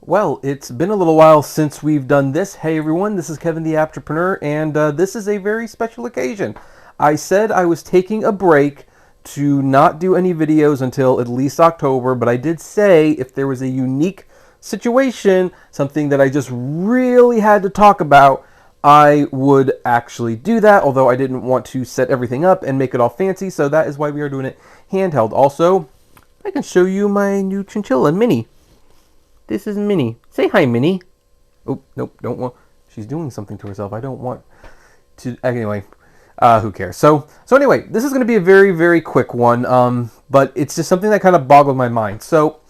Well, it's been a little while since we've done this. Hey everyone, this is Kevin the Apptrepreneur, and this is a very special occasion. I said I was taking a break to not do any videos until at least October, but I did say if there was a unique situation, something that I just really had to talk about, I would actually do that, although I didn't want to set everything up and make it all fancy, so that is why we are doing it handheld. Also, I can show you my new chinchilla, Minnie. This is Minnie. Say hi, Minnie. Oh, nope, don't want. She's doing something to herself. I don't want to. Anyway, who cares? So anyway, this is going to be a very, very quick one. But it's just something that kind of boggled my mind. So,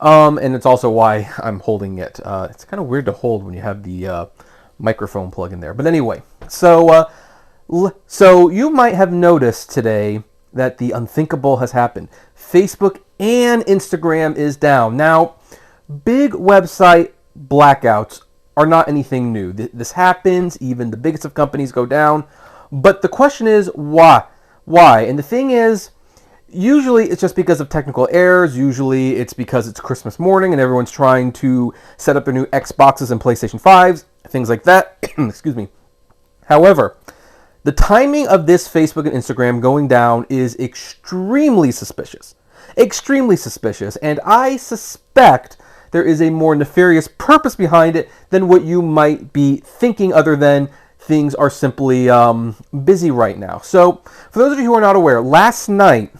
and it's also why I'm holding it. It's kind of weird to hold when you have the microphone plug in there. But anyway, so you might have noticed today that the unthinkable has happened. Facebook and Instagram is down now. Big website blackouts are not anything new. This happens. Even the biggest of companies go down. But the question is, why? Why? And the thing is, usually it's just because of technical errors. Usually it's because it's Christmas morning and everyone's trying to set up their new Xboxes and PlayStation 5s, things like that. Excuse me. However, the timing of this Facebook and Instagram going down is extremely suspicious. Extremely suspicious. And I suspect there is a more nefarious purpose behind it than what you might be thinking, other than things are simply busy right now. So, for those of you who are not aware, last night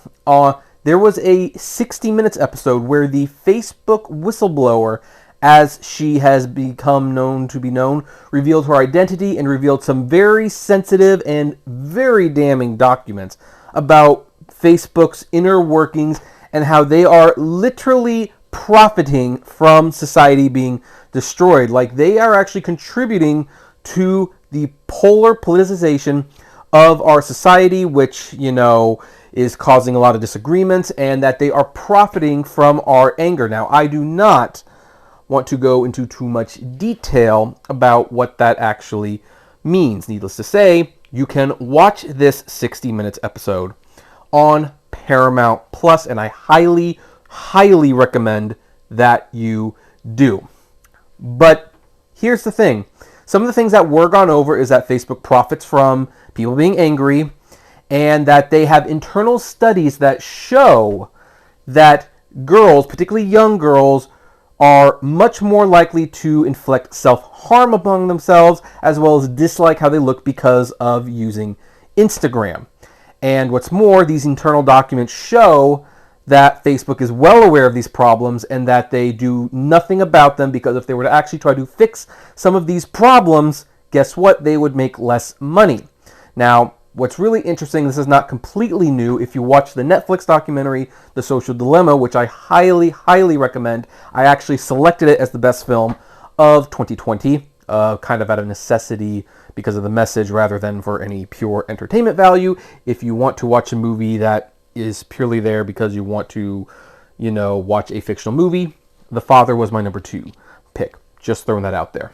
there was a 60 Minutes episode where the Facebook whistleblower, as she has become known to be known, revealed her identity and revealed some very sensitive and very damning documents about Facebook's inner workings and how they are literally profiting from society being destroyed. Like, they are actually contributing to the polar politicization of our society, which, is causing a lot of disagreements, and that they are profiting from our anger. Now, I do not want to go into too much detail about what that actually means. Needless to say, you can watch this 60 Minutes episode on Paramount Plus, and I highly recommend that you do. But here's the thing. Some of the things that were gone over is that Facebook profits from people being angry, and that they have internal studies that show that girls, particularly young girls, are much more likely to inflict self-harm among themselves, as well as dislike how they look because of using Instagram. And what's more, these internal documents show that Facebook is well aware of these problems and that they do nothing about them, because if they were to actually try to fix some of these problems, guess what? They would make less money. Now, what's really interesting, this is not completely new. If you watch the Netflix documentary, The Social Dilemma, which I highly recommend, I actually selected it as the best film of 2020, kind of out of necessity because of the message rather than for any pure entertainment value. If you want to watch a movie that is purely there because you want to, watch a fictional movie, The Father was my number 2 pick. Just throwing that out there.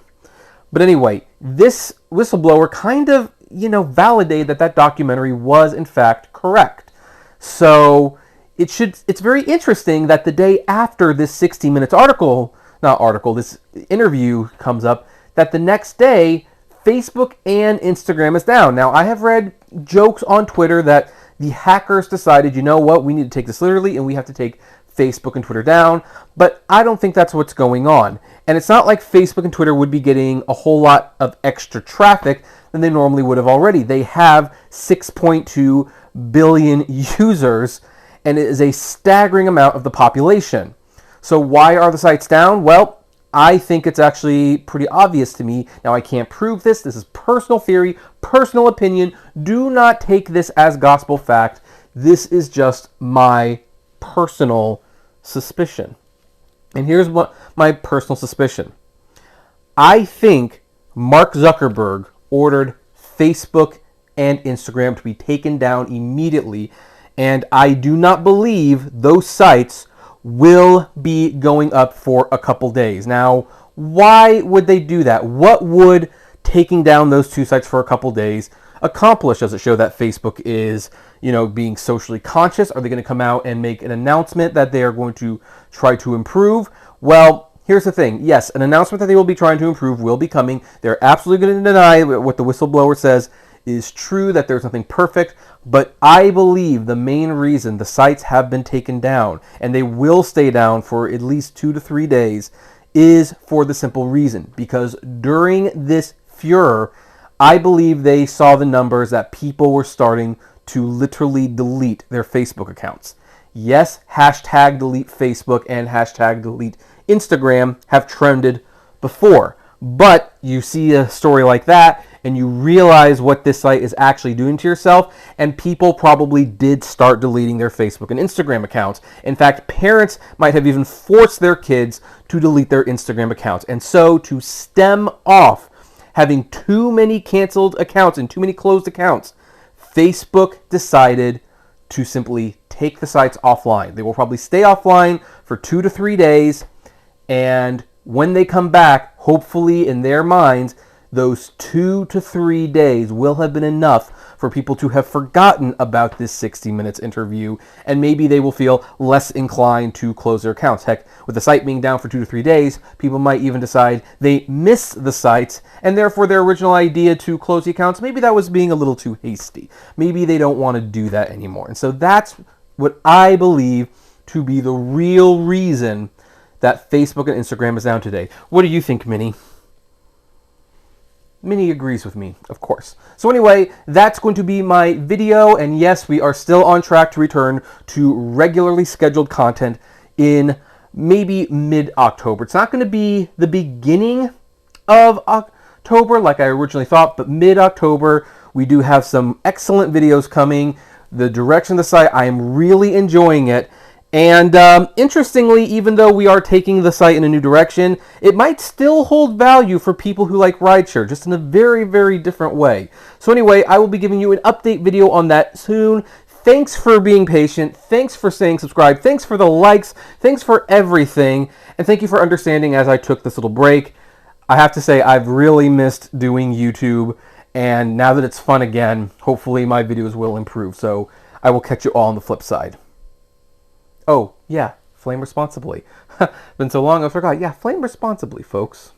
But anyway, this whistleblower kind of, validated that documentary was in fact correct. So it's very interesting that the day after this 60 Minutes this interview comes up, that the next day Facebook and Instagram is down. Now, I have read jokes on Twitter that the hackers decided, we need to take this literally and we have to take Facebook and Twitter down. But I don't think that's what's going on. And it's not like Facebook and Twitter would be getting a whole lot of extra traffic than they normally would have already. They have 6.2 billion users, and it is a staggering amount of the population. So why are the sites down? Well, I think it's actually pretty obvious to me. Now, I can't prove this. This is personal theory, personal opinion. Do not take this as gospel fact. This is just my personal suspicion. And here's what my personal suspicion. I think Mark Zuckerberg ordered Facebook and Instagram to be taken down immediately, and I do not believe those sites will be going up for a couple days. Now, why would they do that? What would taking down those two sites for a couple days accomplish? Does it show that Facebook is, being socially conscious? Are they going to come out and make an announcement that they are going to try to improve? Well, here's the thing. Yes, an announcement that they will be trying to improve will be coming. They're absolutely going to deny what the whistleblower says is true, that there's nothing perfect. But I believe the main reason the sites have been taken down, and they will stay down for at least 2 to 3 days, is for the simple reason. Because during this furor, I believe they saw the numbers that people were starting to literally delete their Facebook accounts. Yes, hashtag delete Facebook and hashtag delete Instagram have trended before. But you see a story like that and you realize what this site is actually doing to yourself, and people probably did start deleting their Facebook and Instagram accounts. In fact, parents might have even forced their kids to delete their Instagram accounts. And so to stem off having too many canceled accounts and too many closed accounts, Facebook decided to simply take the sites offline. They will probably stay offline for 2 to 3 days, and when they come back, hopefully in their minds, those 2 to 3 days will have been enough for people to have forgotten about this 60 Minutes interview, and maybe they will feel less inclined to close their accounts. Heck, with the site being down for 2 to 3 days, people might even decide they miss the sites, and therefore their original idea to close the accounts, maybe that was being a little too hasty. Maybe they don't want to do that anymore. And so that's what I believe to be the real reason that Facebook and Instagram is down today. What do you think, Minnie? Minnie agrees with me, of course. So anyway, that's going to be my video, and yes, we are still on track to return to regularly scheduled content in maybe mid-October. It's not going to be the beginning of October like I originally thought, but mid-October we do have some excellent videos coming. The direction of the site, I am really enjoying it. And interestingly, even though we are taking the site in a new direction, it might still hold value for people who like rideshare, just in a very, very different way. So anyway, I will be giving you an update video on that soon. Thanks for being patient. Thanks for staying subscribed. Thanks for the likes. Thanks for everything. And thank you for understanding as I took this little break. I have to say, I've really missed doing YouTube. And now that it's fun again, hopefully my videos will improve. So I will catch you all on the flip side. Oh, yeah, flame responsibly. Been so long I forgot. Yeah, flame responsibly, folks.